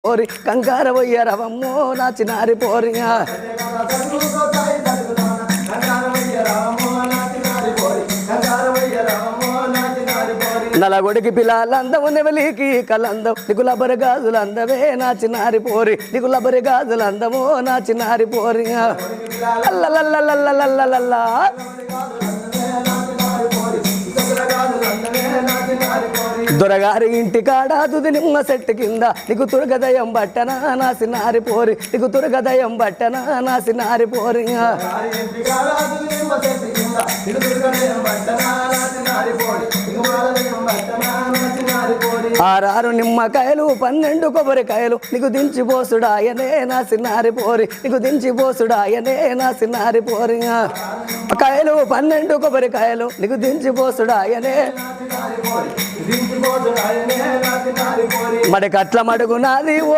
పోరి కంగార వయ్యరవమ్మో నా చిన్నారి పోరిగా నలగొడికి పిల్లలందము నెవలికి కలందం నీకు లబరి గాజులు అందమే నా చిన్నారి పోరి నీకు లబరి గాజులు అందమో నా చిన్నారి పోరిగా అల్లలల్లలల్లలల్లల్లా దొరగారి ఇంటి కాడా తుది నిమ్మ చెట్టు కింద నీకు తురగదయం బట్టనా నా సినారి పోరి నీకు తురగదయం బట్టనా నా సినారి పోరిగా ఆరారు నిమ్మకాయలు 12 కొబ్బరికాయలు నీకు దించిపోసుడాయనే నా సినారి పోరి నీకు దించిపోసుడాయనే నా సినారి పోరిగా కాయలు 12 కొబ్బరికాయలు నీకు దించిపోసుడాయనే మరి కట్ల మడుగు నాది